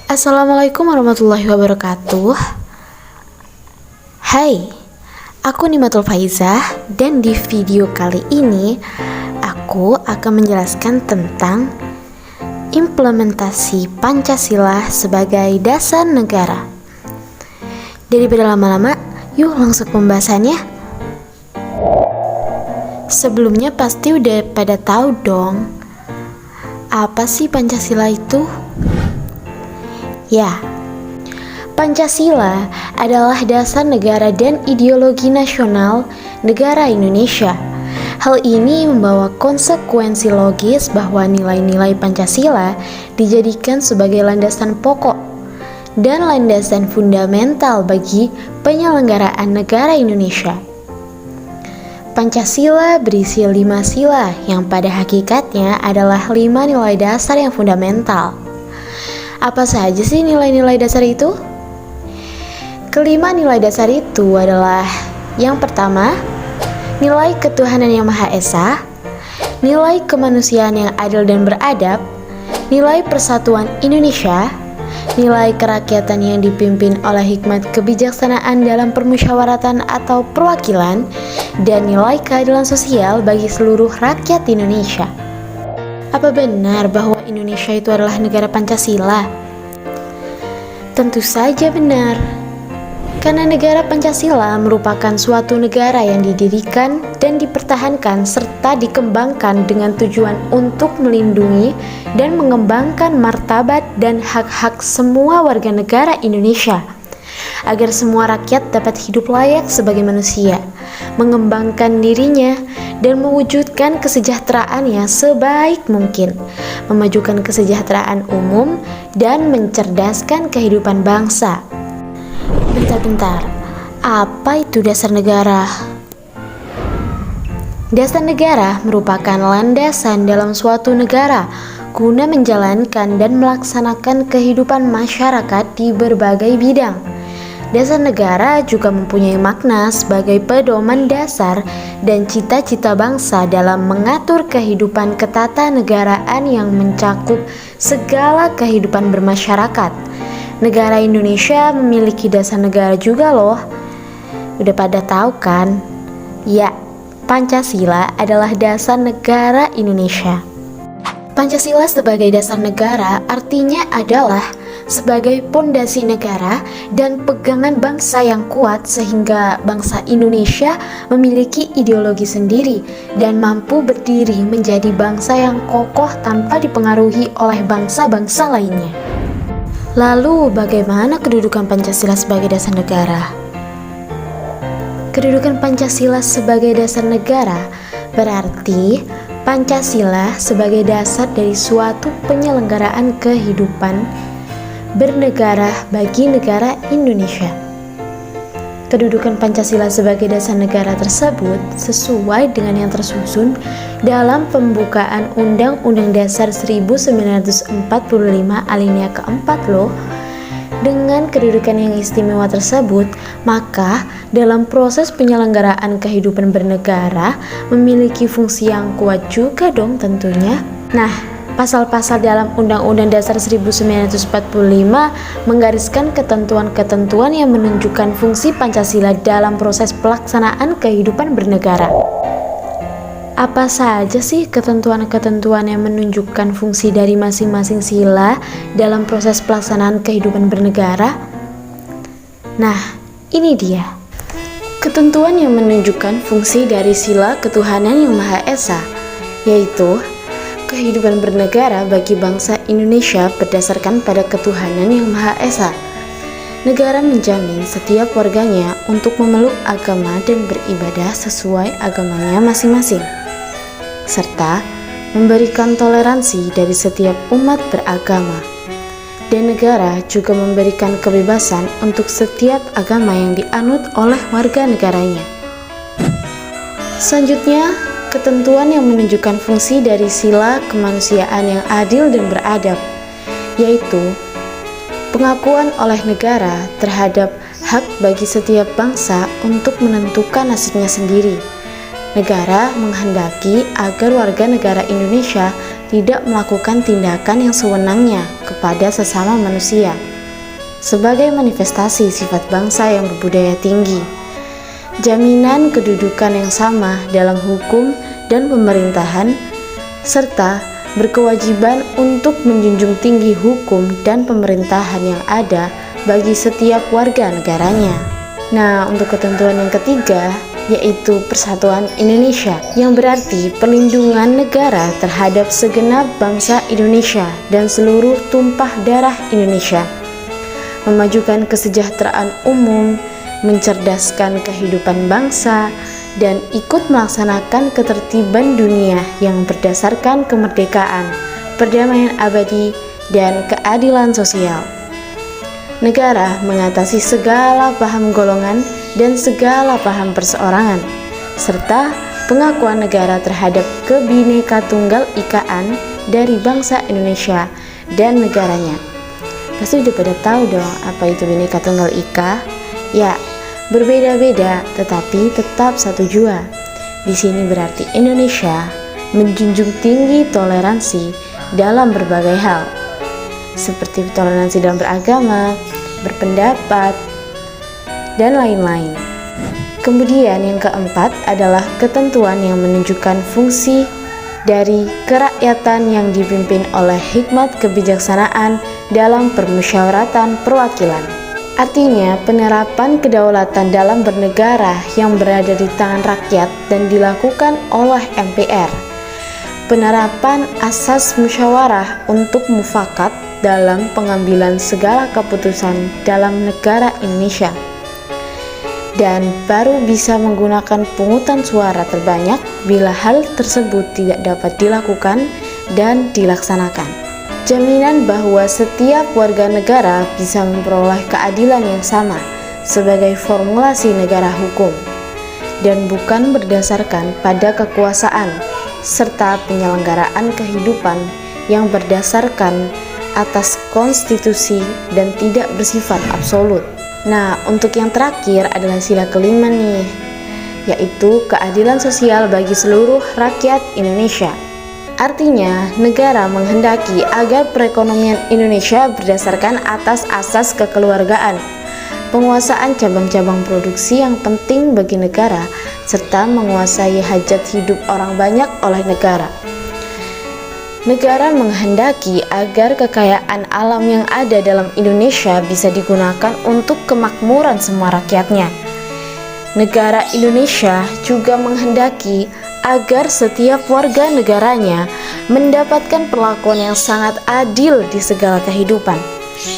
Assalamualaikum warahmatullahi wabarakatuh. Hai, aku Nimatul Faizah dan di video kali ini aku akan menjelaskan tentang implementasi Pancasila sebagai dasar negara. Daripada lama-lama, yuk langsung pembahasannya. Sebelumnya pasti udah pada tahu dong, apa sih Pancasila itu? Ya, Pancasila adalah dasar negara dan ideologi nasional negara Indonesia. Hal ini membawa konsekuensi logis bahwa nilai-nilai Pancasila dijadikan sebagai landasan pokok dan landasan fundamental bagi penyelenggaraan negara Indonesia. Pancasila berisi 5 sila yang pada hakikatnya adalah 5 nilai dasar yang fundamental. Apa saja sih nilai-nilai dasar itu? Kelima nilai dasar itu adalah: yang pertama, nilai ketuhanan yang Maha Esa, nilai kemanusiaan yang adil dan beradab, nilai persatuan Indonesia, nilai kerakyatan yang dipimpin oleh hikmat kebijaksanaan dalam permusyawaratan atau perwakilan, dan nilai keadilan sosial bagi seluruh rakyat Indonesia. Apa benar bahwa Indonesia itu adalah negara Pancasila? Tentu saja benar. Karena negara Pancasila merupakan suatu negara yang didirikan dan dipertahankan serta dikembangkan dengan tujuan untuk melindungi dan mengembangkan martabat dan hak-hak semua warga negara Indonesia, agar semua rakyat dapat hidup layak sebagai manusia, mengembangkan dirinya, dan mewujudkan kesejahteraannya sebaik mungkin, memajukan kesejahteraan umum, dan mencerdaskan kehidupan bangsa. Bentar-bentar, apa itu dasar negara? Dasar negara merupakan landasan dalam suatu negara guna menjalankan dan melaksanakan kehidupan masyarakat di berbagai bidang. Dasar negara juga mempunyai makna sebagai pedoman dasar dan cita-cita bangsa dalam mengatur kehidupan ketatanegaraan yang mencakup segala kehidupan bermasyarakat. Negara Indonesia memiliki dasar negara juga loh. Udah pada tahu kan? Ya, Pancasila adalah dasar negara Indonesia. Pancasila sebagai dasar negara artinya adalah sebagai pondasi negara dan pegangan bangsa yang kuat sehingga bangsa Indonesia memiliki ideologi sendiri dan mampu berdiri menjadi bangsa yang kokoh tanpa dipengaruhi oleh bangsa-bangsa lainnya. Lalu bagaimana kedudukan Pancasila sebagai dasar negara? Kedudukan Pancasila sebagai dasar negara berarti Pancasila sebagai dasar dari suatu penyelenggaraan kehidupan bernegara bagi negara Indonesia. Kedudukan Pancasila sebagai dasar negara tersebut sesuai dengan yang tersusun dalam pembukaan Undang-Undang Dasar 1945 alinea keempat loh. Dengan kedudukan yang istimewa tersebut, maka dalam proses penyelenggaraan kehidupan bernegara memiliki fungsi yang kuat juga dong tentunya. Nah, pasal-pasal dalam Undang-Undang Dasar 1945 menggariskan ketentuan-ketentuan yang menunjukkan fungsi Pancasila dalam proses pelaksanaan kehidupan bernegara. Apa saja sih ketentuan-ketentuan yang menunjukkan fungsi dari masing-masing sila dalam proses pelaksanaan kehidupan bernegara? Nah, ini dia. Ketentuan yang menunjukkan fungsi dari sila ketuhanan yang Maha Esa, yaitu kehidupan bernegara bagi bangsa Indonesia berdasarkan pada ketuhanan yang Maha Esa. Negara menjamin setiap warganya untuk memeluk agama dan beribadah sesuai agamanya masing-masing, serta memberikan toleransi dari setiap umat beragama. Dan negara juga memberikan kebebasan untuk setiap agama yang dianut oleh warga negaranya. Selanjutnya, ketentuan yang menunjukkan fungsi dari sila kemanusiaan yang adil dan beradab, yaitu pengakuan oleh negara terhadap hak bagi setiap bangsa untuk menentukan nasibnya sendiri. Negara menghendaki agar warga negara Indonesia tidak melakukan tindakan yang sewenangnya kepada sesama manusia sebagai manifestasi sifat bangsa yang berbudaya tinggi. Jaminan kedudukan yang sama dalam hukum dan pemerintahan, serta berkewajiban untuk menjunjung tinggi hukum dan pemerintahan yang ada bagi setiap warga negaranya. Nah, untuk ketentuan yang ketiga, yaitu Persatuan Indonesia, yang berarti perlindungan negara terhadap segenap bangsa Indonesia dan seluruh tumpah darah Indonesia, memajukan kesejahteraan umum, mencerdaskan kehidupan bangsa, dan ikut melaksanakan ketertiban dunia yang berdasarkan kemerdekaan, perdamaian abadi, dan keadilan sosial. Negara mengatasi segala paham golongan dan segala paham perseorangan, serta pengakuan negara terhadap Kebhinneka Tunggal Ikaan dari bangsa Indonesia dan negaranya. Pasti udah pada tahu dong apa itu Bhinneka Tunggal Ika? Ya, berbeda-beda tetapi tetap satu jua. Di sini berarti Indonesia menjunjung tinggi toleransi dalam berbagai hal, seperti toleransi dalam beragama, berpendapat, dan lain-lain. Kemudian yang keempat adalah ketentuan yang menunjukkan fungsi dari kerakyatan yang dipimpin oleh hikmat kebijaksanaan dalam permusyawaratan perwakilan. Artinya, penerapan kedaulatan dalam bernegara yang berada di tangan rakyat dan dilakukan oleh MPR. Penerapan asas musyawarah untuk mufakat dalam pengambilan segala keputusan dalam negara Indonesia. Dan baru bisa menggunakan pungutan suara terbanyak bila hal tersebut tidak dapat dilakukan dan dilaksanakan. Jaminan bahwa setiap warga negara bisa memperoleh keadilan yang sama sebagai formulasi negara hukum dan bukan berdasarkan pada kekuasaan, serta penyelenggaraan kehidupan yang berdasarkan atas konstitusi dan tidak bersifat absolut. Nah, untuk yang terakhir adalah sila kelima nih, yaitu keadilan sosial bagi seluruh rakyat Indonesia. Artinya, negara menghendaki agar perekonomian Indonesia berdasarkan atas asas kekeluargaan, penguasaan cabang-cabang produksi yang penting bagi negara, serta menguasai hajat hidup orang banyak oleh negara. Negara menghendaki agar kekayaan alam yang ada dalam Indonesia bisa digunakan untuk kemakmuran semua rakyatnya. Negara Indonesia juga menghendaki agar setiap warga negaranya mendapatkan perlakuan yang sangat adil di segala kehidupan,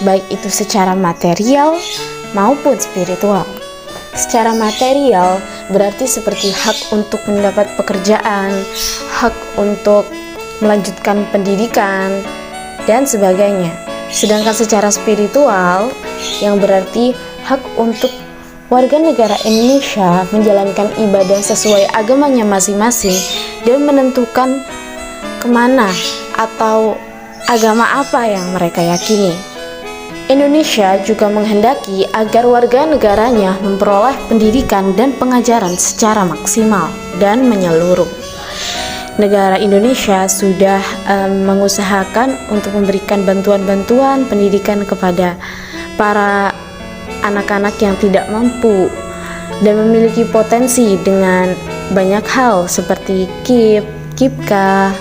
baik itu secara material maupun spiritual. Secara material berarti seperti hak untuk mendapat pekerjaan, hak untuk melanjutkan pendidikan, dan sebagainya. Sedangkan secara spiritual yang berarti hak untuk warga negara Indonesia menjalankan ibadah sesuai agamanya masing-masing dan menentukan kemana atau agama apa yang mereka yakini. Indonesia juga menghendaki agar warga negaranya memperoleh pendidikan dan pengajaran secara maksimal dan menyeluruh. Negara Indonesia sudah mengusahakan untuk memberikan bantuan-bantuan pendidikan kepada para anak-anak yang tidak mampu dan memiliki potensi dengan banyak hal seperti KIP, KIPKA,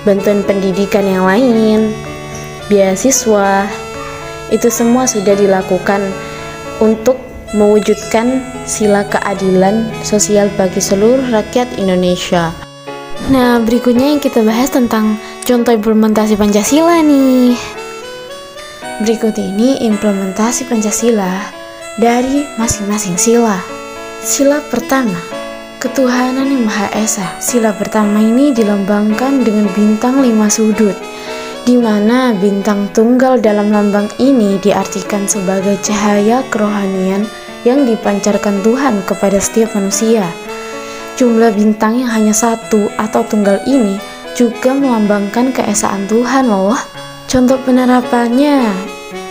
bantuan pendidikan yang lain, beasiswa. Itu semua sudah dilakukan untuk mewujudkan sila keadilan sosial bagi seluruh rakyat Indonesia. Nah, berikutnya yang kita bahas tentang contoh implementasi Pancasila nih. Berikut ini implementasi Pancasila dari masing-masing sila. Sila pertama, ketuhanan yang Maha Esa. Sila pertama ini dilambangkan dengan bintang 5 sudut, di mana bintang tunggal dalam lambang ini diartikan sebagai cahaya kerohanian yang dipancarkan Tuhan kepada setiap manusia. Jumlah bintang yang hanya satu atau tunggal ini juga melambangkan keesaan Tuhan loh. Contoh penerapannya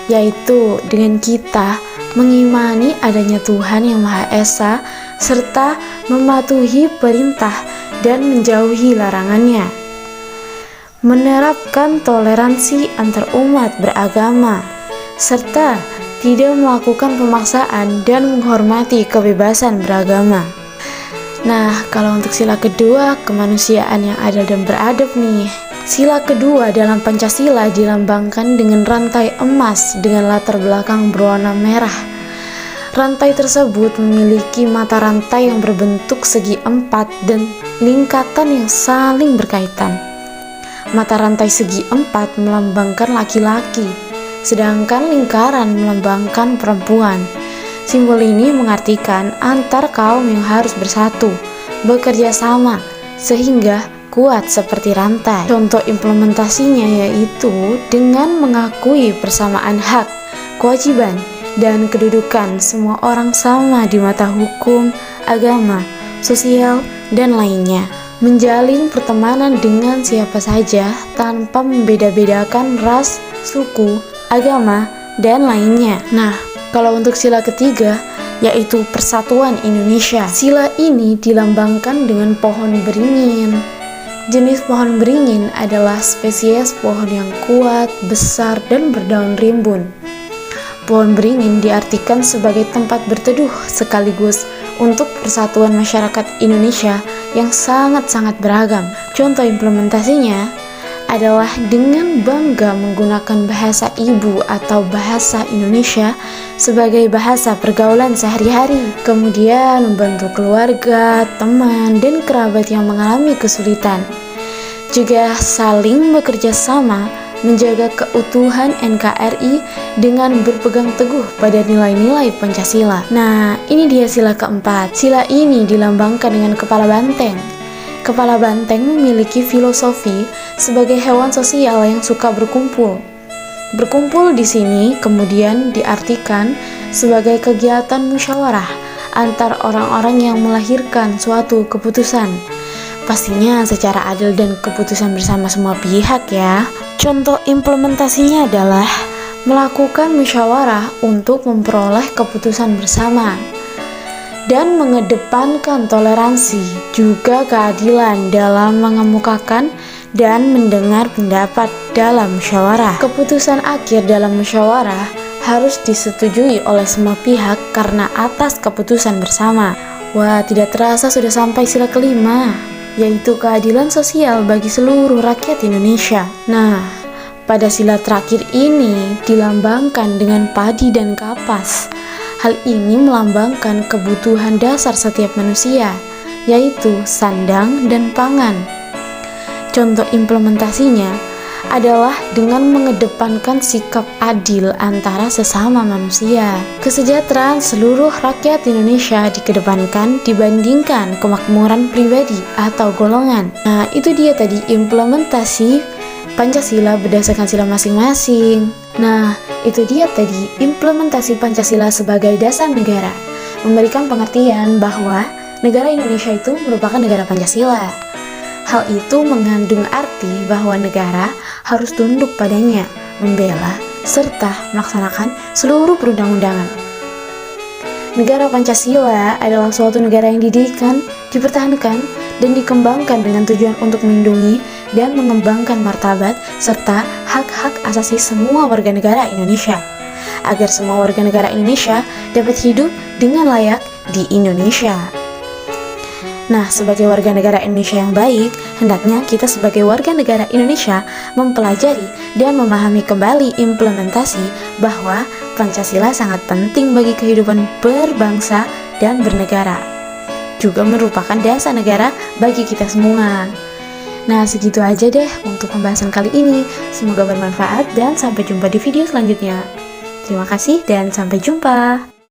yaitu dengan kita mengimani adanya Tuhan yang Maha Esa serta mematuhi perintah dan menjauhi larangannya. menerapkan toleransi antar umat beragama, serta tidak melakukan pemaksaan dan menghormati kebebasan beragama. Nah, kalau untuk sila kedua, kemanusiaan yang adil dan beradab nih. Sila kedua dalam Pancasila dilambangkan dengan rantai emas dengan latar belakang berwarna merah. Rantai tersebut memiliki mata rantai yang berbentuk segi empat dan lingkatan yang saling berkaitan. Mata rantai segi empat melambangkan laki-laki, sedangkan lingkaran melambangkan perempuan. Simbol ini mengartikan antar kaum yang harus bersatu, bekerja sama, sehingga kuat seperti rantai. Contoh implementasinya yaitu dengan mengakui persamaan hak, kewajiban, dan kedudukan semua orang sama di mata hukum, agama, sosial, dan lainnya. Menjalin pertemanan dengan siapa saja tanpa membeda-bedakan ras, suku, agama, dan lainnya. Nah, kalau untuk sila ketiga, yaitu Persatuan Indonesia. Sila ini dilambangkan dengan pohon beringin. Jenis pohon beringin adalah spesies pohon yang kuat, besar, dan berdaun rimbun. Pohon beringin diartikan sebagai tempat berteduh sekaligus untuk persatuan masyarakat Indonesia yang sangat-sangat beragam. Contoh implementasinya adalah dengan bangga menggunakan bahasa ibu atau bahasa Indonesia sebagai bahasa pergaulan sehari-hari. Kemudian membantu keluarga, teman, dan kerabat yang mengalami kesulitan. Juga saling bekerja sama menjaga keutuhan NKRI dengan berpegang teguh pada nilai-nilai Pancasila. Nah, ini dia sila keempat. Sila ini dilambangkan dengan kepala banteng. Kepala banteng memiliki filosofi sebagai hewan sosial yang suka berkumpul. Berkumpul di sini kemudian diartikan sebagai kegiatan musyawarah antar orang-orang yang melahirkan suatu keputusan. Pastinya secara adil dan keputusan bersama semua pihak ya. Contoh implementasinya adalah melakukan musyawarah untuk memperoleh keputusan bersama dan mengedepankan toleransi juga keadilan dalam mengemukakan dan mendengar pendapat dalam musyawarah. Keputusan akhir dalam musyawarah harus disetujui oleh semua pihak karena atas keputusan bersama. Wah, tidak terasa sudah sampai sila kelima, yaitu keadilan sosial bagi seluruh rakyat Indonesia. Nah, pada sila terakhir ini dilambangkan dengan padi dan kapas. Hal ini melambangkan kebutuhan dasar setiap manusia, yaitu sandang dan pangan. Contoh implementasinya adalah dengan mengedepankan sikap adil antara sesama manusia. Kesejahteraan seluruh rakyat Indonesia dikedepankan dibandingkan kemakmuran pribadi atau golongan. Nah, itu dia tadi implementasi Pancasila berdasarkan sila masing-masing. Nah, itu dia tadi implementasi Pancasila sebagai dasar negara, memberikan pengertian bahwa negara Indonesia itu merupakan negara Pancasila. Hal itu mengandung arti bahwa negara harus tunduk padanya, membela, serta melaksanakan seluruh perundang-undangan. Negara Pancasila adalah suatu negara yang didirikan, dipertahankan, dan dikembangkan dengan tujuan untuk melindungi dan mengembangkan martabat serta hak-hak asasi semua warga negara Indonesia, agar semua warga negara Indonesia dapat hidup dengan layak di Indonesia. Nah, sebagai warga negara Indonesia yang baik, hendaknya kita sebagai warga negara Indonesia mempelajari dan memahami kembali implementasi bahwa Pancasila sangat penting bagi kehidupan berbangsa dan bernegara. Juga merupakan dasar negara bagi kita semua. Nah, segitu aja deh untuk pembahasan kali ini. Semoga bermanfaat dan sampai jumpa di video selanjutnya. Terima kasih dan sampai jumpa.